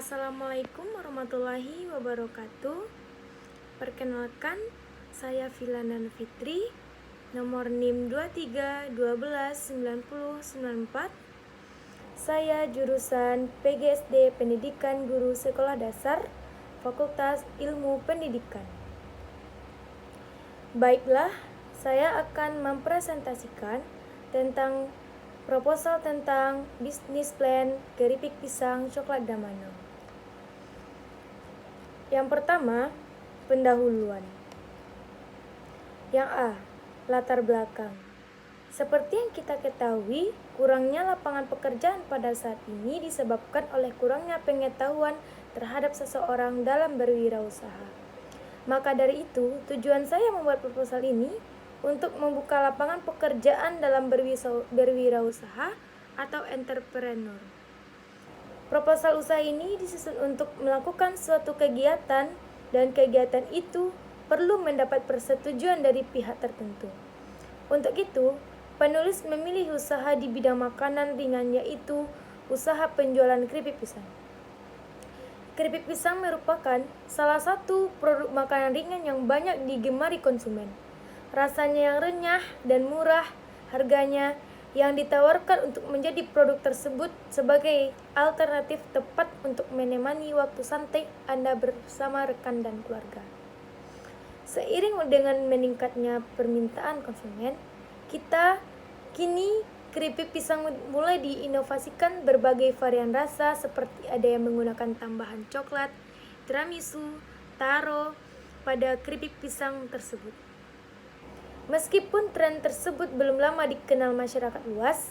Assalamualaikum warahmatullahi wabarakatuh. Perkenalkan, saya Filana Fitri, nomor NIM 23129094. Saya jurusan PGSD Pendidikan Guru Sekolah Dasar, Fakultas Ilmu Pendidikan. Baiklah, saya akan mempresentasikan tentang proposal tentang bisnis plan keripik pisang coklat Damano. Yang pertama, pendahuluan. Yang A, latar belakang. Seperti yang kita ketahui, kurangnya lapangan pekerjaan pada saat ini disebabkan oleh kurangnya pengetahuan terhadap seseorang dalam berwirausaha. Maka dari itu, tujuan saya membuat proposal ini untuk membuka lapangan pekerjaan dalam berwirausaha atau entrepreneur. Proposal usaha ini disusun untuk melakukan suatu kegiatan dan kegiatan itu perlu mendapat persetujuan dari pihak tertentu. Untuk itu, penulis memilih usaha di bidang makanan ringan, yaitu usaha penjualan keripik pisang. Keripik pisang merupakan salah satu produk makanan ringan yang banyak digemari konsumen. Rasanya yang renyah dan murah, harganya yang ditawarkan untuk menjadi produk tersebut sebagai alternatif tepat untuk menemani waktu santai Anda bersama rekan dan keluarga. Seiring dengan meningkatnya permintaan konsumen, kini keripik pisang mulai diinovasikan berbagai varian rasa, seperti ada yang menggunakan tambahan coklat, tiramisu, taro pada keripik pisang tersebut. Meskipun tren tersebut belum lama dikenal masyarakat luas,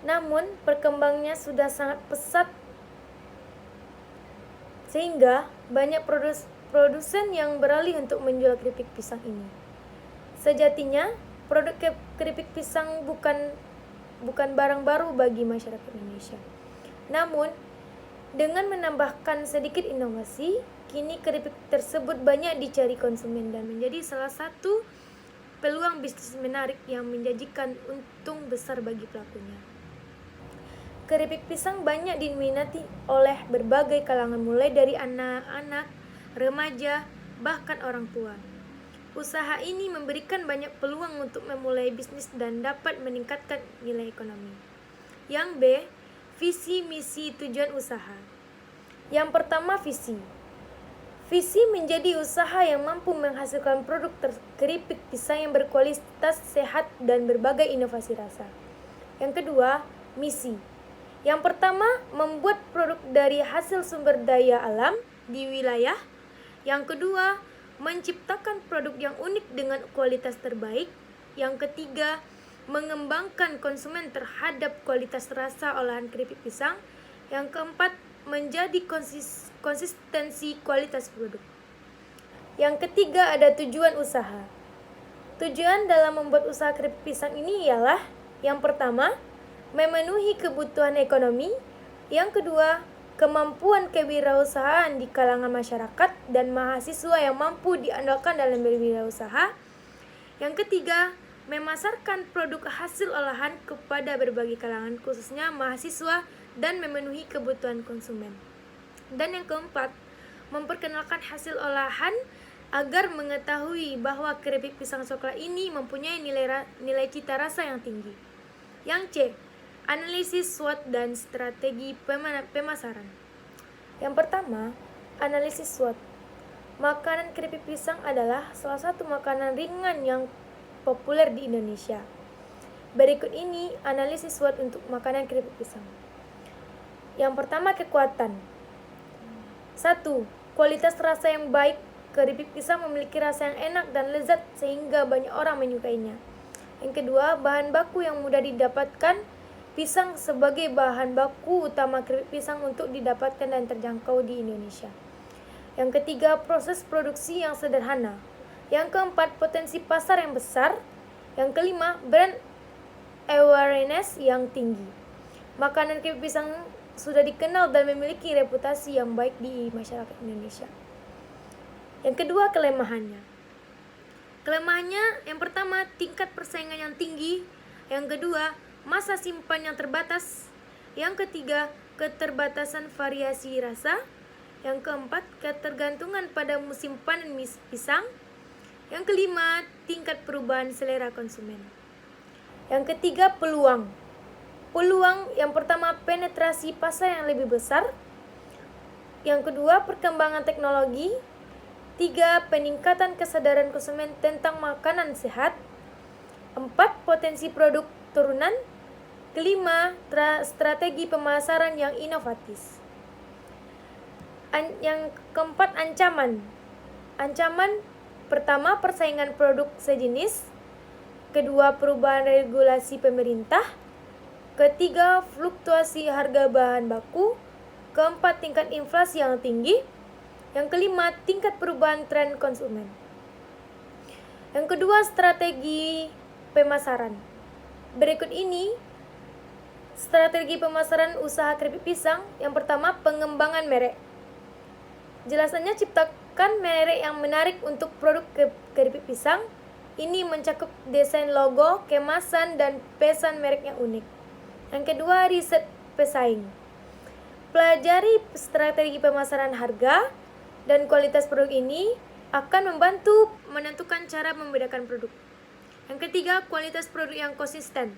namun perkembangannya sudah sangat pesat sehingga banyak produsen yang beralih untuk menjual keripik pisang ini. Sejatinya, produk keripik pisang bukan barang baru bagi masyarakat Indonesia. Namun, dengan menambahkan sedikit inovasi, kini keripik tersebut banyak dicari konsumen dan menjadi salah satu peluang bisnis menarik yang menjanjikan untung besar bagi pelakunya. Keripik pisang banyak diminati oleh berbagai kalangan, mulai dari anak-anak, remaja, bahkan orang tua. Usaha ini memberikan banyak peluang untuk memulai bisnis dan dapat meningkatkan nilai ekonomi. Yang B, visi, misi, tujuan usaha. Yang pertama, visi. Visi menjadi usaha yang mampu menghasilkan produk keripik pisang yang berkualitas, sehat, dan berbagai inovasi rasa. Yang kedua, misi. Yang pertama, membuat produk dari hasil sumber daya alam di wilayah. Yang kedua, menciptakan produk yang unik dengan kualitas terbaik. Yang ketiga, mengembangkan konsumen terhadap kualitas rasa olahan keripik pisang. Yang keempat, menjadi konsistensi kualitas produk. Yang ketiga, ada tujuan usaha. Tujuan dalam membuat usaha keripik pisang ini ialah: yang pertama, memenuhi kebutuhan ekonomi. Yang kedua, kemampuan kewirausahaan di kalangan masyarakat dan mahasiswa yang mampu diandalkan dalam berwirausaha. Yang ketiga, memasarkan produk hasil olahan kepada berbagai kalangan, khususnya mahasiswa, dan memenuhi kebutuhan konsumen. Dan yang keempat, memperkenalkan hasil olahan agar mengetahui bahwa keripik pisang coklat ini mempunyai nilai cita rasa yang tinggi. Yang C, analisis SWOT dan strategi pemasaran. Yang pertama, analisis SWOT. Makanan keripik pisang adalah salah satu makanan ringan yang populer di Indonesia. Berikut ini analisis SWOT untuk makanan keripik pisang. Yang pertama, kekuatan. 1. Kualitas rasa yang baik. Keripik pisang memiliki rasa yang enak dan lezat sehingga banyak orang menyukainya. Yang kedua, bahan baku yang mudah didapatkan. Pisang sebagai bahan baku utama keripik pisang untuk didapatkan dan terjangkau di Indonesia. Yang ketiga, proses produksi yang sederhana. Yang keempat, potensi pasar yang besar. Yang kelima, brand awareness yang tinggi. Makanan keripik pisang sudah dikenal dan memiliki reputasi yang baik di masyarakat Indonesia. Yang kedua, kelemahannya. Kelemahannya, yang pertama, tingkat persaingan yang tinggi. Yang kedua, masa simpan yang terbatas. Yang ketiga, keterbatasan variasi rasa. Yang keempat, ketergantungan pada musim panen pisang. Yang kelima, tingkat perubahan selera konsumen. Yang ketiga, peluang. Peluang yang pertama, penetrasi pasar yang lebih besar. Yang kedua, perkembangan teknologi. Tiga, peningkatan kesadaran konsumen tentang makanan sehat. Empat, potensi produk turunan. Kelima, strategi pemasaran yang inovatif. Yang keempat, ancaman. Ancaman pertama, persaingan produk sejenis. Kedua, perubahan regulasi pemerintah. Ketiga, fluktuasi harga bahan baku. Keempat, tingkat inflasi yang tinggi. Yang kelima, tingkat perubahan tren konsumen. Yang kedua, strategi pemasaran. Berikut ini strategi pemasaran usaha keripik pisang. Yang pertama, pengembangan merek. Jelasannya, ciptakan merek yang menarik untuk produk keripik pisang. Ini mencakup desain logo, kemasan, dan pesan merek yang unik. Yang kedua, riset pesaing. Pelajari strategi pemasaran, harga, dan kualitas produk ini akan membantu menentukan cara membedakan produk. Yang ketiga, kualitas produk yang konsisten.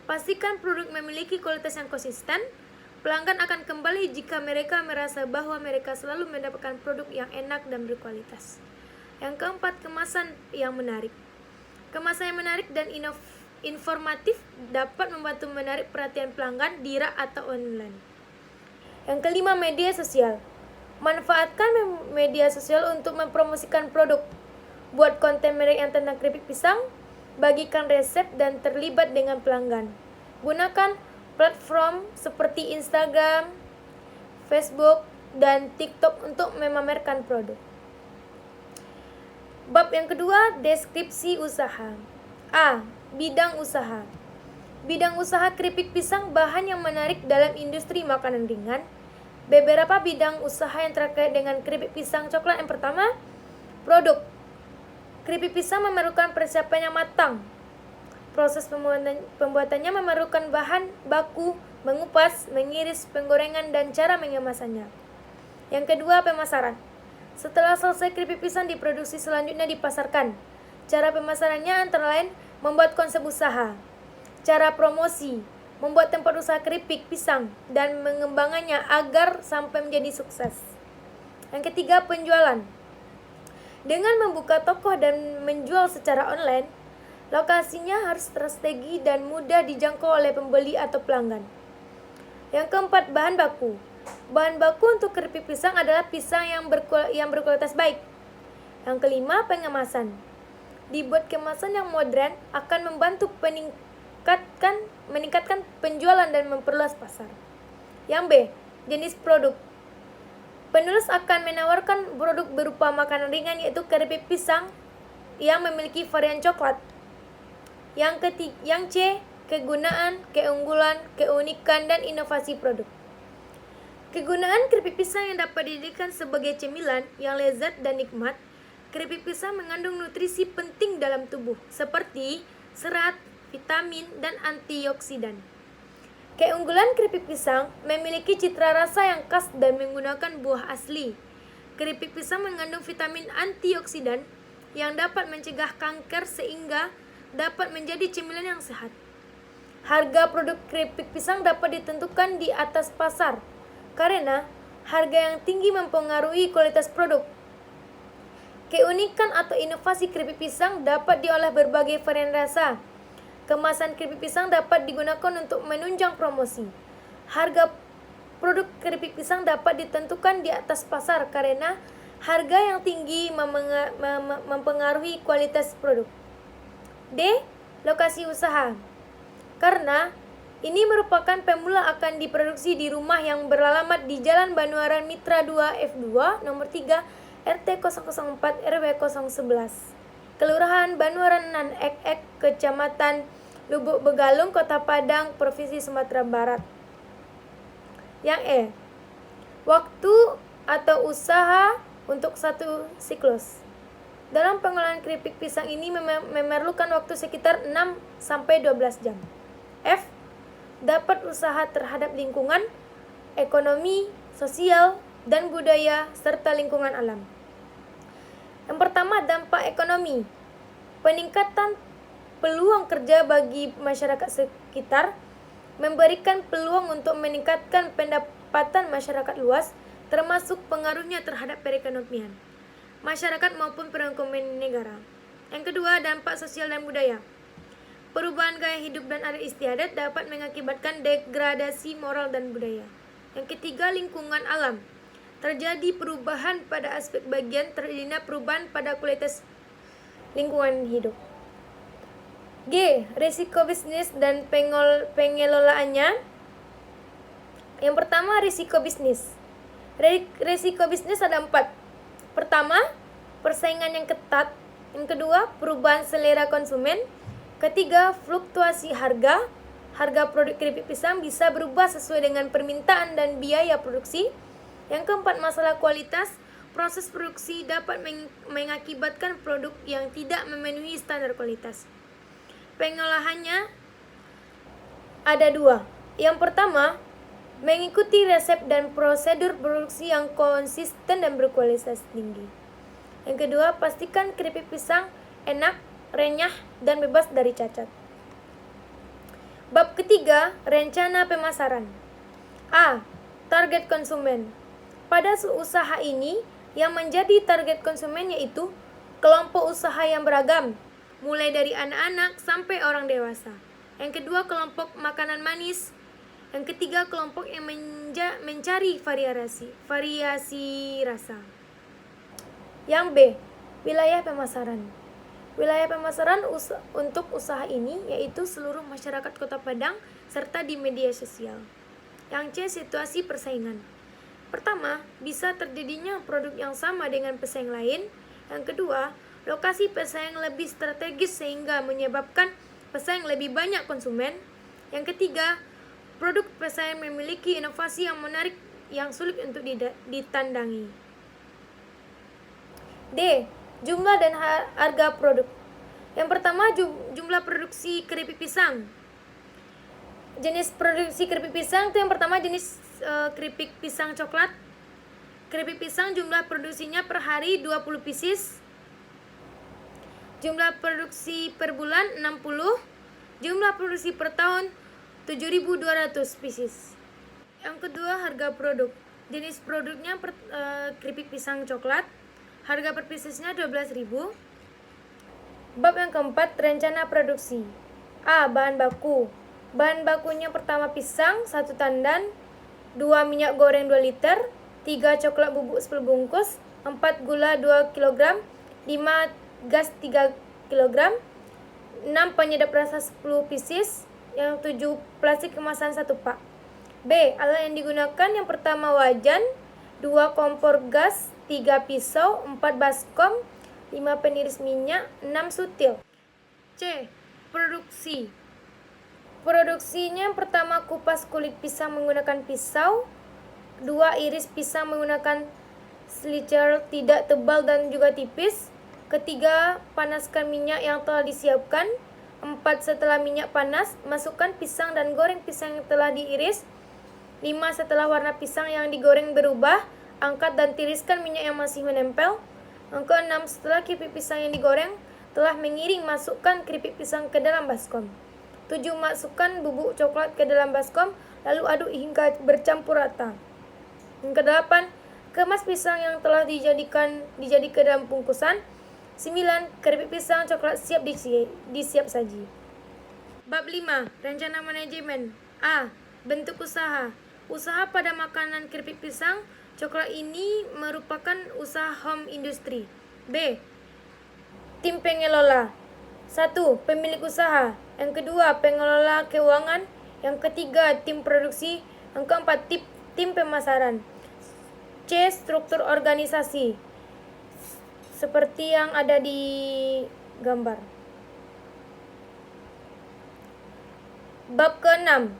Pastikan produk memiliki kualitas yang konsisten. Pelanggan akan kembali jika mereka merasa bahwa mereka selalu mendapatkan produk yang enak dan berkualitas. Yang keempat, kemasan yang menarik. Kemasan yang menarik dan informatif dapat membantu menarik perhatian pelanggan di rak atau online. Yang kelima, media sosial. Manfaatkan media sosial untuk mempromosikan produk. Buat konten merek yang tentang keripik pisang, bagikan resep dan terlibat dengan pelanggan. Gunakan platform seperti Instagram, Facebook, dan TikTok untuk memamerkan produk. Bab yang kedua, deskripsi usaha. A. Bidang usaha. Bidang usaha keripik pisang bahan yang menarik dalam industri makanan ringan. Beberapa bidang usaha yang terkait dengan keripik pisang coklat. Yang pertama, produk. Keripik pisang memerlukan persiapan yang matang. Proses pembuatannya memerlukan bahan baku, mengupas, mengiris, penggorengan, dan cara mengemasannya. Yang kedua, pemasaran. Setelah selesai, keripik pisang diproduksi selanjutnya dipasarkan. Cara pemasarannya antara lain membuat konsep usaha, cara promosi, membuat tempat usaha keripik pisang, dan mengembangannya agar sampai menjadi sukses. Yang ketiga, penjualan. Dengan membuka toko dan menjual secara online, lokasinya harus strategi dan mudah dijangkau oleh pembeli atau pelanggan. Yang keempat, bahan baku. Bahan baku untuk keripik pisang adalah pisang yang berkualitas baik. Yang kelima, pengemasan. Dibuat kemasan yang modern akan membantu meningkatkan penjualan dan memperluas pasar. Yang B, jenis produk. Penulis akan menawarkan produk berupa makanan ringan, yaitu keripik pisang yang memiliki varian coklat. Yang C, kegunaan, keunggulan, keunikan, dan inovasi produk. Kegunaan keripik pisang yang dapat dijadikan sebagai cemilan yang lezat dan nikmat. Keripik pisang mengandung nutrisi penting dalam tubuh, seperti serat, vitamin, dan antioksidan. Keunggulan keripik pisang memiliki citra rasa yang khas dan menggunakan buah asli. Keripik pisang mengandung vitamin antioksidan yang dapat mencegah kanker sehingga dapat menjadi cemilan yang sehat. Harga produk keripik pisang dapat ditentukan di atas pasar karena harga yang tinggi mempengaruhi kualitas produk. Keunikan atau inovasi keripik pisang dapat diolah berbagai varian rasa. Kemasan keripik pisang dapat digunakan untuk menunjang promosi. Harga produk keripik pisang dapat ditentukan di atas pasar karena harga yang tinggi mempengaruhi kualitas produk. D. Lokasi usaha. Karena ini merupakan pemula akan diproduksi di rumah yang beralamat di Jalan Banuaran Mitra 2 F2 nomor 3 RT 004 RW 011 Kelurahan Banuaran Nan-ek-ek, Kecamatan Lubuk Begalung, Kota Padang, Provinsi Sumatera Barat. Yang E. Waktu atau usaha untuk satu siklus. Dalam pengolahan keripik pisang ini memerlukan waktu sekitar 6-12 jam. F. Dapat usaha terhadap lingkungan. ekonomi, sosial, dan budaya, serta lingkungan alam. Yang pertama, dampak ekonomi. Peningkatan peluang kerja bagi masyarakat sekitar, memberikan peluang untuk meningkatkan pendapatan masyarakat luas, termasuk pengaruhnya terhadap perekonomian masyarakat maupun perekonomian negara. Yang kedua, dampak sosial dan budaya. Perubahan gaya hidup dan adat istiadat dapat mengakibatkan degradasi moral dan budaya. Yang ketiga, lingkungan alam. Terjadi perubahan pada aspek bagian, terjadinya perubahan pada kualitas lingkungan hidup. G. Risiko bisnis dan pengelolaannya. Yang pertama, risiko bisnis. Risiko bisnis ada 4. Pertama, persaingan yang ketat. Yang kedua, perubahan selera konsumen. Ketiga, fluktuasi harga. Harga produk keripik pisang bisa berubah sesuai dengan permintaan dan biaya produksi. Yang keempat, masalah kualitas. Proses produksi dapat mengakibatkan produk yang tidak memenuhi standar kualitas. Pengolahannya ada 2. Yang pertama, mengikuti resep dan prosedur produksi yang konsisten dan berkualitas tinggi. Yang kedua, pastikan keripik pisang enak, renyah, dan bebas dari cacat. Bab ketiga, rencana pemasaran. A. Target konsumen. Pada usaha ini, yang menjadi target konsumen yaitu kelompok usaha yang beragam, mulai dari anak-anak sampai orang dewasa. Yang kedua, kelompok makanan manis. Yang ketiga, kelompok yang mencari variasi rasa. Yang B, wilayah pemasaran. Wilayah pemasaran untuk usaha ini yaitu seluruh masyarakat Kota Padang serta di media sosial. Yang C, situasi persaingan. Pertama, bisa terjadinya produk yang sama dengan pesaing lain. Yang kedua, lokasi pesaing lebih strategis sehingga menyebabkan pesaing lebih banyak konsumen. Yang ketiga, produk pesaing memiliki inovasi yang menarik yang sulit untuk ditandangi. D. Jumlah dan harga produk. Yang pertama, jumlah produksi keripik pisang. Jenis produksi keripik pisang itu yang pertama jenis keripik pisang coklat. Keripik pisang jumlah produksinya per hari 20 pieces. Jumlah produksi per bulan 60. Jumlah produksi per tahun 7.200 pieces. Yang kedua, harga produk. Jenis produknya keripik pisang coklat. Harga per piecesnya 12.000. Bab yang keempat, rencana produksi. A. Bahan baku. Bahan bakunya pertama pisang 1 tandan, 2 minyak goreng 2 liter, 3 coklat bubuk 10 bungkus, 4 gula 2 kg, 5 gas 3 kg, 6 penyedap rasa 10 pieces, yang 7 plastik kemasan 1 pak. B. Alat yang digunakan yang pertama wajan, 2 kompor gas, 3 pisau, 4 baskom, 5 peniris minyak, 6 sutil. C. Produksi. Produksinya pertama kupas kulit pisang menggunakan pisau, 2 iris pisang menggunakan slicer tidak tebal dan juga tipis, ketiga panaskan minyak yang telah disiapkan, 4 setelah minyak panas masukkan pisang dan goreng pisang yang telah diiris, 5 setelah warna pisang yang digoreng berubah angkat dan tiriskan minyak yang masih menempel, yang ke-6 setelah keripik pisang yang digoreng telah mengiring masukkan keripik pisang ke dalam baskom. 7. Masukkan bubuk coklat ke dalam baskom, lalu aduk hingga bercampur rata. Yang ke-8, kemas pisang yang telah dijadikan ke dalam bungkusan. 9. Keripik pisang coklat siap disiap saji. Bab 5, rencana manajemen. A. Bentuk usaha. Usaha pada makanan keripik pisang coklat ini merupakan usaha home industry. B. Tim pengelola. 1. Pemilik usaha. Yang kedua, pengelola keuangan. Yang ketiga, tim produksi. Yang keempat, tim pemasaran. C. Struktur organisasi. Seperti yang ada di gambar. Bab ke-6,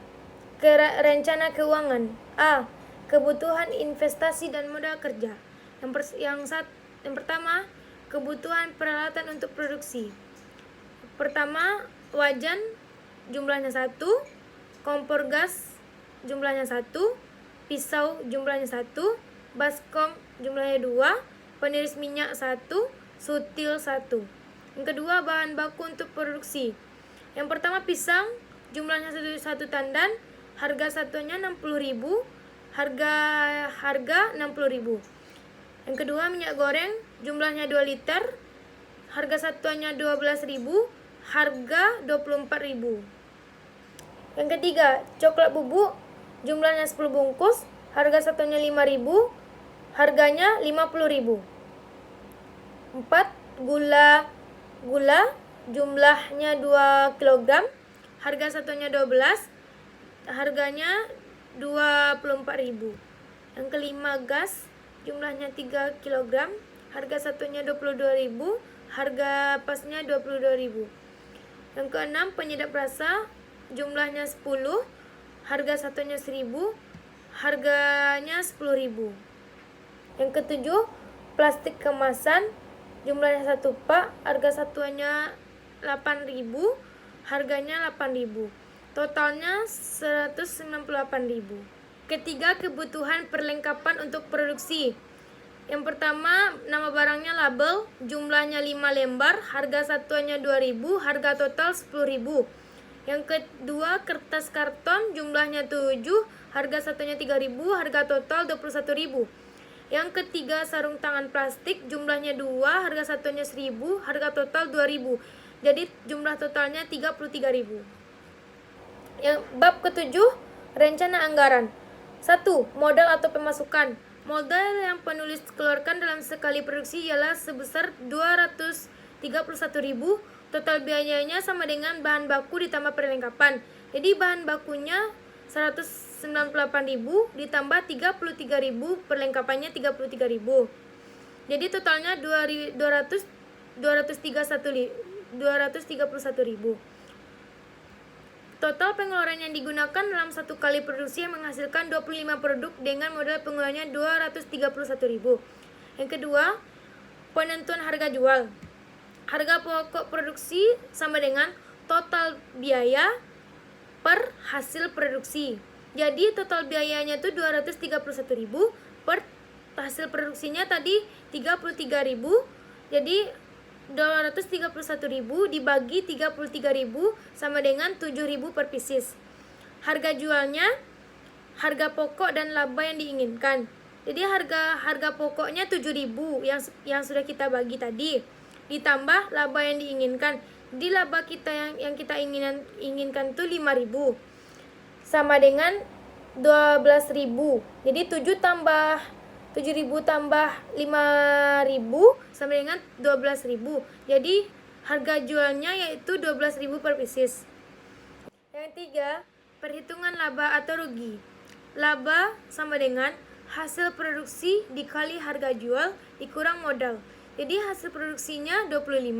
rencana keuangan. A. Kebutuhan investasi dan modal kerja. Yang pertama, kebutuhan peralatan untuk produksi. Pertama, wajan jumlahnya 1, kompor gas jumlahnya 1, pisau jumlahnya 1, baskom jumlahnya 2, peniris minyak 1, sutil 1. Yang kedua, bahan baku untuk produksi. Yang pertama, pisang jumlahnya 1 tandan, harga satuannya 60.000, harga 60.000. Yang kedua, minyak goreng jumlahnya 2 liter, harga satuannya 12.000, harga 24.000. Yang ketiga, coklat bubuk jumlahnya 10 bungkus, harga satunya 5.000, harganya 50.000. 4. Gula jumlahnya 2 kg, harga satunya 12, harganya 24.000. Yang kelima, gas jumlahnya 3 kg, harga satunya 22.000, harga pasnya 22.000. Yang keenam, penyedap rasa jumlahnya 10, harga satunya 1.000, harganya 10.000. Yang ketujuh, plastik kemasan jumlahnya 1 pak, harga satuannya 8.000, harganya 8.000. Totalnya 198.000. Ketiga, kebutuhan perlengkapan untuk produksi. Yang pertama, nama barangnya label, jumlahnya 5 lembar, harga satuannya 2.000, harga total 10.000. Yang kedua, kertas karton, jumlahnya 7, harga satunya 3.000, harga total 21.000. Yang ketiga, sarung tangan plastik, jumlahnya 2, harga satunya 1.000, harga total 2.000. Jadi jumlah totalnya 33.000. Yang bab ketujuh, rencana anggaran. 1. Modal atau pemasukan. Modal yang penulis keluarkan dalam sekali produksi ialah sebesar 231.000. Total biayanya sama dengan bahan baku ditambah perlengkapan. Jadi bahan bakunya 198.000 ditambah 33.000, perlengkapannya 33.000. Jadi totalnya 231.000. Total pengeluaran yang digunakan dalam satu kali produksi yang menghasilkan 25 produk dengan modal pengeluarannya 231.000. Yang kedua, penentuan harga jual. Harga pokok produksi sama dengan total biaya per hasil produksi. Jadi total biayanya itu 231.000 per hasil produksinya tadi 33.000. Jadi 231.000 dibagi 33.000 sama dengan 7.000 per pieces. Harga jualnya harga pokok dan laba yang diinginkan. Jadi harga pokoknya 7.000 yang sudah kita bagi tadi, ditambah laba yang diinginkan. Jadi laba kita yang kita inginkan itu 5.000 sama dengan 12.000. Jadi 7.000 tambah 5.000 sama dengan 12.000. Jadi harga jualnya yaitu 12.000 per pieces. Yang ketiga, perhitungan laba atau rugi. Laba sama dengan hasil produksi dikali harga jual dikurang modal. Jadi hasil produksinya 25,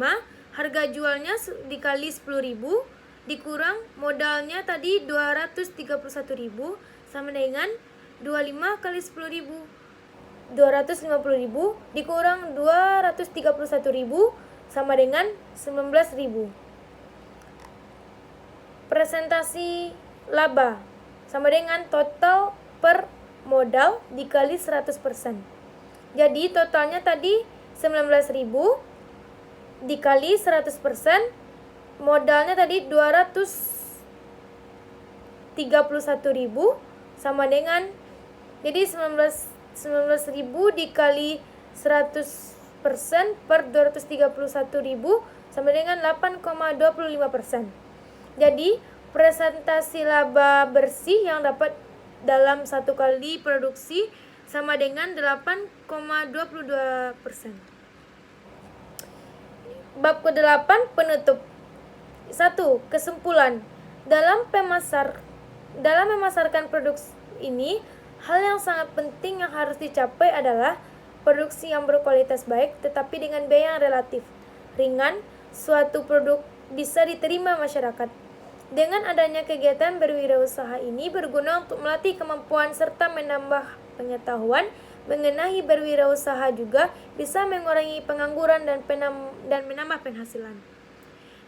harga jualnya dikali 10.000 dikurang modalnya tadi 231.000 sama dengan 25 kali 10.000. 250.000 dikurang 231.000 sama dengan 19.000. Presentasi laba sama dengan total per modal dikali 100%. Jadi totalnya tadi 19.000 dikali 100%, modalnya tadi 231.000 sama dengan, jadi 19.000 dikali 100% per 231.000 sama dengan 8,25%. Jadi presentasi laba bersih yang dapat dalam satu kali produksi sama dengan 8,22%. Bab ke-8, penutup. 1. Kesimpulan. Dalam memasarkan produk ini, hal yang sangat penting yang harus dicapai adalah produksi yang berkualitas baik tetapi dengan biaya yang relatif ringan. Suatu produk bisa diterima masyarakat. Dengan adanya kegiatan berwirausaha ini berguna untuk melatih kemampuan serta menambah pengetahuan mengenai berwirausaha, juga bisa mengurangi pengangguran dan menambah penghasilan.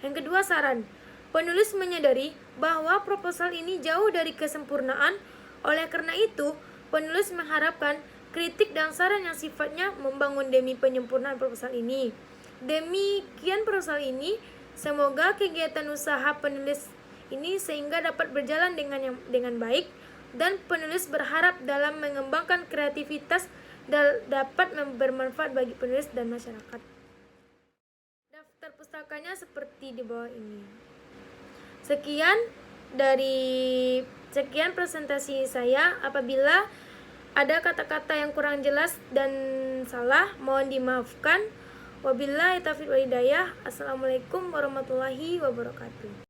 Yang kedua, saran. Penulis menyadari bahwa proposal ini jauh dari kesempurnaan. Oleh karena itu, Penulis mengharapkan kritik dan saran yang sifatnya membangun demi penyempurnaan proposal ini. Demikian proposal ini, semoga kegiatan usaha penulis ini sehingga dapat berjalan dengan baik, dan penulis berharap dalam mengembangkan kreativitas dapat bermanfaat bagi penulis dan masyarakat. Daftar pustakanya seperti di bawah ini. Sekian presentasi saya. Apabila ada kata-kata yang kurang jelas dan salah, mohon dimaafkan. Wabillahi taufiq wal hidayah. Assalamualaikum warahmatullahi wabarakatuh.